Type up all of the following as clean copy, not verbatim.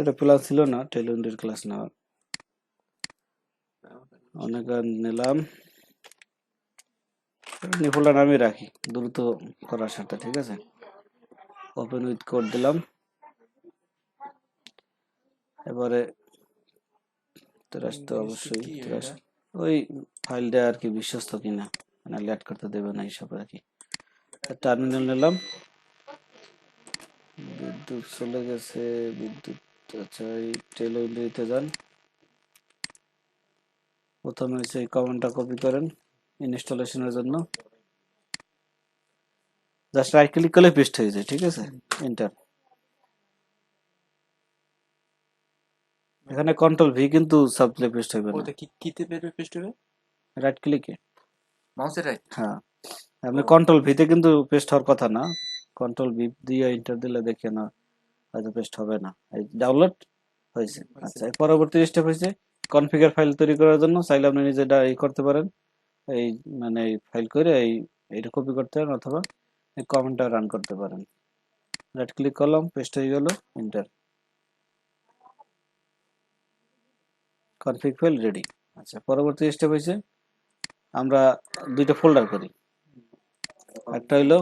এটা প্লাস ছিল না, টেলউইন্ডের ক্লাস না, অনেক নিলাম, ফোল্ডার আমি রাখি দ্রুত করার সাথে। ঠিক আছে, ওপেন উইথ কোড দিলাম। এবারে তো অবশ্যই ওই ফাইলটা আর কি বিশ্বস্ত কিনা, মানে লেট করতে দেবে না এইসব আর কি। টার্মিনাল নিলাম, বিদ্যুৎ চলে গেছে, বিদ্যুৎ। আচ্ছা, এই টেলউইন্ডে যান, প্রথমে হচ্ছে এই কমান্ডটা কপি করেন ইনস্টলেশনের জন্য, জাস্ট রাইট ক্লিক করলে পেস্ট হয়ে যায়। ঠিক আছে, এন্টার। এখানে কন্ট্রোল ভি কিন্তু সাবলে পেস্ট হবে না, ওটা কিতে পেস্ট হবে? রাইট ক্লিকে, মাউসের রাইট। হ্যাঁ, আপনি কন্ট্রোল ভিতে কিন্তু পেস্ট হওয়ার কথা না, কন্ট্রোল ভি দিয়ে এন্টার দিলে দেখে না, হয়তো পেস্ট হবে না। এই ডাউনলোড হয়েছে। আচ্ছা, পরবর্তী স্টেপ হয়েছে কনফিগার ফাইল তৈরি করার জন্য। চাইলে আপনি নিজে এই করতে পারেন, এই মানে ফাইল করে এইটা কপি করতে পারেন, অথবা এই কমেন্টটা রান করতে পারেন। রাইট ক্লিক করলাম, পেস্ট হয়ে গেল, এন্টার। Config file ready. আচ্ছা, পরবর্তী স্টেপ হয়েছে আমরা দুইটা ফোল্ডার করি, একটা হইলো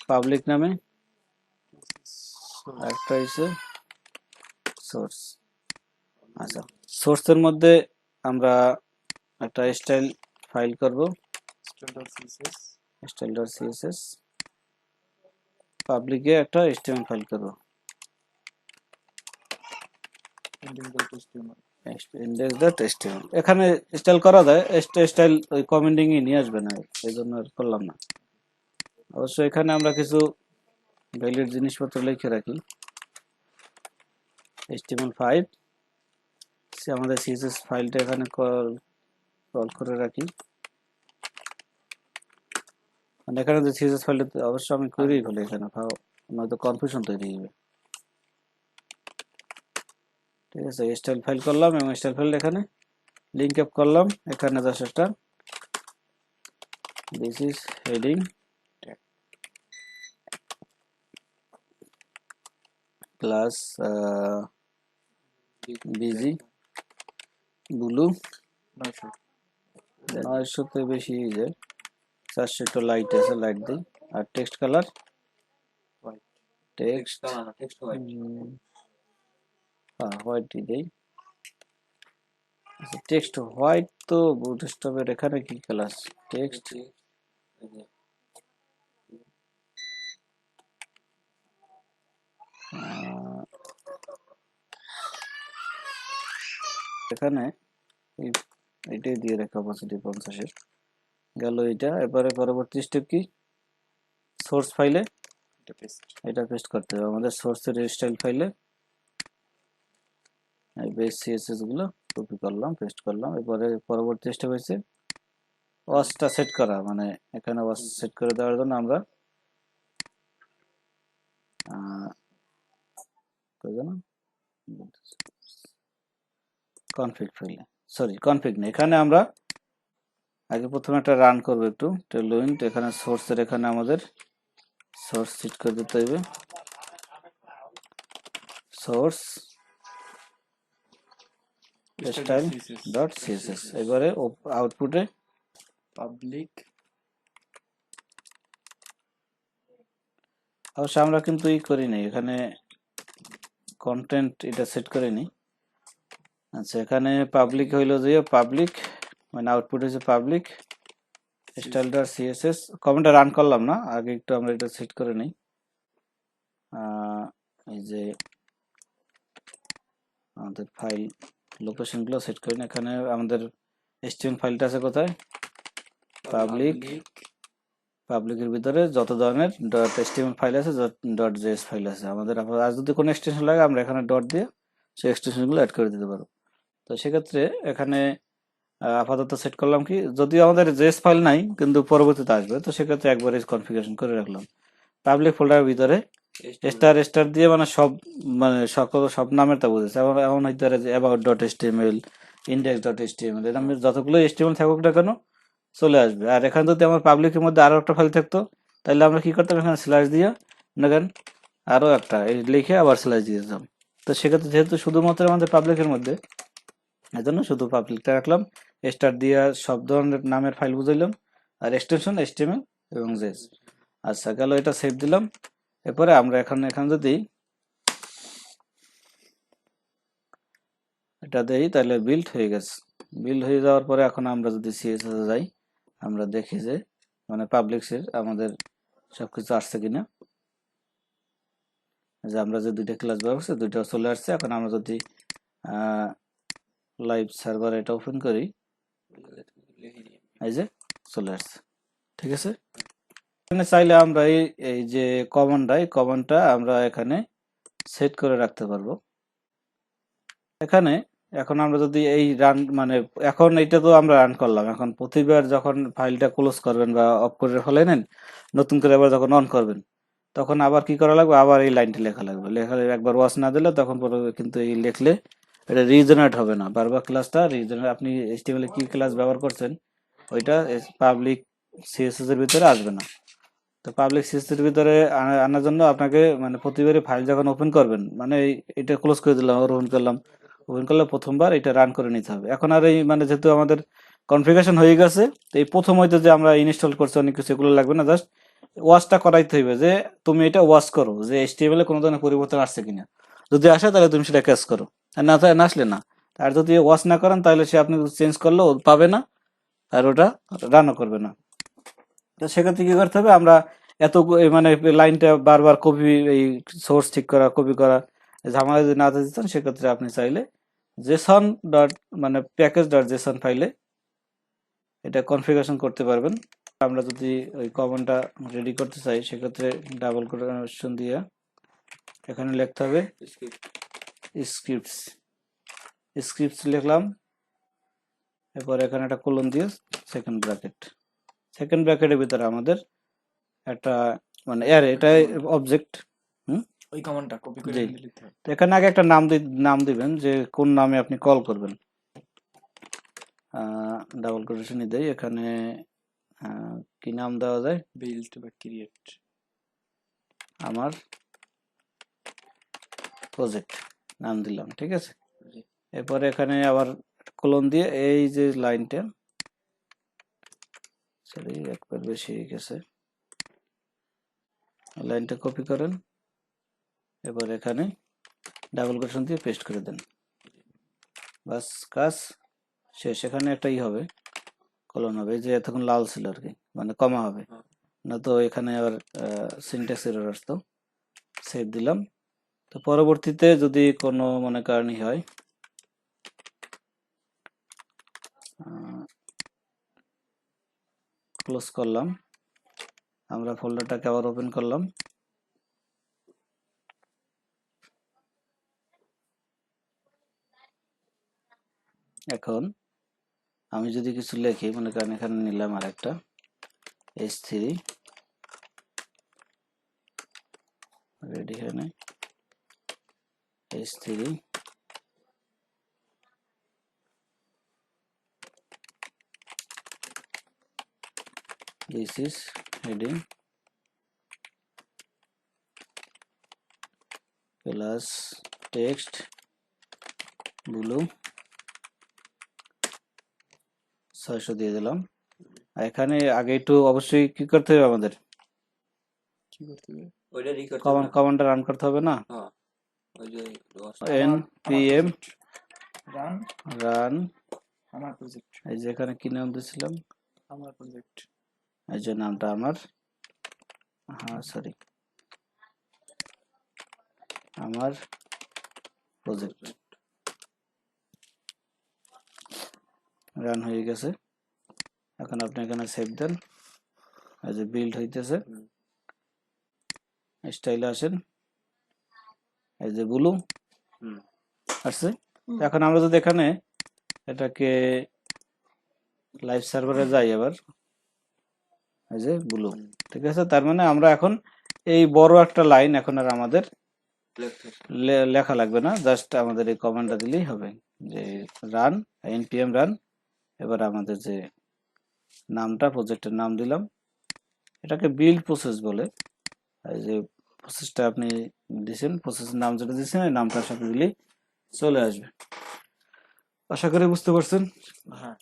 পাবলিক নামে, একটা হইছে সোর্স। আচ্ছা, সোর্সের মধ্যে আমরা একটা স্টাইল ফাইল করব, install.css। পাবলিকে একটা HTML ফাইল করব, index.html। এখানে স্টাইল করা যায়, স্টাইল ওই কমেন্ডিং এ নিয়ে আসবে না, এই জন্য আর করলাম না। অবশ্য এখানে আমরা কিছু ভ্যালিড জিনিসপত্র লিখে রাখি। HTML5 আমাদের CSS ফাইলটা এখানে কল করে রাখি, মানে এখানে যে CSS ফাইলটা অবশ্য আমি করেই ফেলি এখানে, নয়তো কনফিউশন তৈরি হবে। ঠিক আছে, স্টাইল ফাইল করলাম এবং স্টাইল ফাইল এখানে লিঙ্ক আপ করলাম। এখানে জাস্ট একটা this is heading class busy blue 900 বেশি যায়, 400 একটু লাইট আছে, লাইট দিই। আর টেক্সট কালার টেক্সট হোয়াইট দিই। টেক্সট হোয়াইট তো বুটস্ট্র্যাপের এখানে কি ক্লাস টেক্সট, এখানে এটাই দিয়ে রাখা অপোজিটি 50-এর গেল এটা। এবারে পরবর্তী স্টেপ কি, সোর্স ফাইলে এটা পেস্ট করতে হবে আমাদের সোর্সের স্টাইল ফাইলে। এই বেস সিএসএস গুলো কপি করলাম, পেস্ট করলাম। এবারে পরবর্তী স্টেপ হচ্ছে ওয়াসটা সেট করা, মানে এখানে ওয়াস সেট করে দেওয়ার জন্য আমরা কনফিগ ফাইলে, সরি কনফিগ না, এখানে আমরা আগে প্রথমে একটা রান করবো একটু টেলউইন্ড। এখানে সোর্সের এখানে আমাদের সোর্স সেট করে দিতে হবে, সোর্স style.css। এবারে আউটপুটে পাবলিক, অবশ্য আমরা কিন্তু ই করি নাই, এখানে কন্টেন্ট এটা সেট করে নি। আচ্ছা, এখানে পাবলিক হইলো যে পাবলিক, মানে আউটপুট হচ্ছে পাবলিক style.css। কমেন্টটা রান করলাম না, আগে একটু আমরা এটা সেট করে নিই। এই যে আমাদের ফাইল লোকেশনগুলো সেট করি না, এখানে আমাদের HTML ফাইলটা আছে কোথায়, পাবলিকের ভিতরে যত ধরনের .html ফাইল আছে, .js ফাইল আছে আমাদের। আর যদি কোনো এক্সটেনশন লাগে আমরা এখানে ডট দিয়ে সেই এক্সটেনশনগুলো অ্যাড করে দিতে পারবো। তো সেক্ষেত্রে এখানে আপাতত সেট করলাম কি, যদিও আমাদের জেএস ফাইল নাই কিন্তু পরবর্তীতে আসবে, তো সেক্ষেত্রে একবারে কনফিগারেশন করে রাখলাম। পাবলিক ফোল্ডারের ভিতরে স্টার দিয়ে মানে সব নামের তা বুঝেছে, এমন হইতে পারে যে about.html, index.html, এরকম যতগুলো HTML থাকুক না কেন চলে আসবে। আর এখানে যদি আমার পাবলিকের মধ্যে আরো একটা ফাইল থাকতো, তাহলে আমরা কি করতাম, এখানে স্ল্যাশ দিয়ে দেখেন আরো একটা লিখে আবার স্ল্যাশ দিয়ে দিতাম, তো সেক্ষেত্রে যেহেতু শুধুমাত্র আমাদের পাবলিকের মধ্যে, এই জন্য শুধু পাবলিকটা রাখলাম, স্টার দিয়ে সব ধরনের নামের ফাইল বুঝাইলাম, আর এক্সটেনশন HTML এবং জেস। আচ্ছা গেল, এটা সেভ দিলাম। এরপরে আমরা এখানে যদি এটা দেই তাহলে বিল্ড হয়ে গেছে। বিল্ড হয়ে যাওয়ার পরে এখন আমরা যদি CSS এ যাই, আমরা দেখি যে মানে পাবলিক্সের আমাদের সবকিছু আসছে কিনা। যে আমরা যে দুইটা ক্লাস ব্যবহার করছি দুইটা চলে আসছে। এখন আমরা যদি লাইভ সার্ভার এটা ওপেন করি, এই যে চলে আসছে, ঠিক আছে। এখানে চাইলে আমরা এই যে কমান্ডটা আমরা এখানে সেট করে রাখতে পারবো। এখানে এখন আমরা যদি এই রান মানে এখন এটা তো আমরা রান করলাম, এখন প্রতিবার যখন ফাইলটা ক্লোজ করবেন বা অফ করে ফেলেন, নতুন করে আবার যখন অন করবেন, তখন আবার কি করা লাগবে, আবার এই লাইনটি লেখা লাগবে। একবার ওয়াচ না দিলে তখন পরে কিন্তু এই লিখলে এটা রিজেনারেট হবে না, বারবার ক্লাসটা রিজেনারেট, আপনি HTML কি ক্লাস ব্যবহার করছেন ওইটা পাবলিক CSS এর ভিতরে আসবে না। তো পাবলিক CSS এর ভিতরে আনার জন্য আপনাকে মানে প্রতিবারই ফাইল যখন ওপেন করবেন, মানে এটা ক্লোজ করে দিলাম, ওপেন করলে প্রথমবার এটা রান করে নিতে হবে। এখন আর এই মানে যেহেতু আমাদের কনফিগারেশন হয়ে গেছে, তো এই প্রথম হয়তো যে আমরা ইনস্টল করছি অনেক কিছু, এগুলো লাগবে না, জাস্ট ওয়াচটা করাইতে হইবে যে তুমি এটা ওয়াচ করো যে HTML এ কোনো ধরনের পরিবর্তন আসছে কিনা। যদি আসে তাহলে তুমি সেটা ক্যাচ করো, আর না আসলে না। আর যদি ওয়াচ না করেন তাহলে সে আপনি চেঞ্জ করলেও পাবে না, আর ওটা রানও করবে না। তো সেক্ষেত্রে কি করতে হবে, আমরা মানে লাইনটা বারবার কপি, এই সোর্স ঠিক করা, কপি করা ঝামেলা যদি না দিতেন, সেক্ষেত্রে আপনি চাইলে জেসন ডট মানে প্যাকেজ ডট জেসন ফাইলে এটা কনফিগারেশন করতে পারবেন। আমরা যদি ওই কমান্ডটা রেডি করতে চাই, সেক্ষেত্রে ডাবল কোটেশন দিয়ে এখানে লিখতে হবে স্ক্রিপ্টস। স্ক্রিপ্টস লিখলাম, এরপর এখানে একটা কোলন দিয়ে সেকেন্ড ব্র্যাকেটের ভিতরে আমাদের একটা মানে এটা অবজেক্ট। ওই কমান্ডটা কপি করে জি, লিখতে হবে। তো এখানে আগে একটা নাম দিবেন যে কোন নামে আপনি কল করবেন। ডাবল কোটেশনই দেই এখানে, কি নাম দেওয়া যায়, বিল্ড বা ক্রিয়েট, আমার প্রজেক্ট নাম দিলাম, ঠিক আছে। এরপরে এখানে আবার কোলন দিয়ে এই যে লাইনটা, সরি একবার বেশি হয়ে গেছে, লাইনটা কপি করেন, এবার এখানে ডাবল কোটেশন দিয়ে পেস্ট করে দেন, বাস কাজ শেষ। এখানে একটা হবে, কলন হবে, যে এতক্ষণ লাল ছিল আর কি, মানে কমা হবে না, তো এখানে আবার সিনট্যাক্স এরর আসতো। সেভ দিলাম। তো পরবর্তীতে যদি কোনো মনে কারণই হয়, ক্লোজ করলাম, আমরা ফোল্ডারটাকে আবার ওপেন করলাম। এখন আমি যদি কিছু লিখি, মনে করেন এখানে নিলাম আর একটা H3 রেডি, এখানে H3 this is heading plus text blue 600 দিয়ে দিলাম। আর এখানে আগে একটু অবশ্যই কি করতে হবে, আমাদের কি করতে হবে, ওইটা রি করতে হবে না? কমান্ডটা রান করতে হবে না, হ্যাঁ, ওই যে npm রান, আমার প্রজেক্ট, এই যে এখানে কি নাম দিয়েছিলাম, আমার প্রজেক্ট, এই যে নামটা আমার, হ্যাঁ সরি, আমার প্রজেক্ট রান হয়ে গেছে। এখন আপনি এখানে সেভ দেন, এই যে বিল্ড হইতেছে, স্টাইলে আসেন, এই যে ব্লু আসছে। এখন আমরা যদি এখানে এটাকে লাইভ সার্ভারে যাই, আবার এই যে ব্লু, ঠিক আছে। তার মানে আমরা এখন এই বড় একটা লাইন এখন আর আমাদের লেখা লাগবে না, জাস্ট আমাদের এই কমান্ডটা দিলেই হবে যে রান, npm রান। এবার আমাদের যে নামটা, প্রজেক্টের নাম দিলাম, এটাকে বিল্ড প্রসেস বলে, এই যে প্রসেসটা আপনি দিয়েছেন, প্রসেসের নাম যেটা দিয়েছেন এই নামটার সাথে দিলেই চলে আসবে। আশা করি বুঝতে পারছেন। হ্যাঁ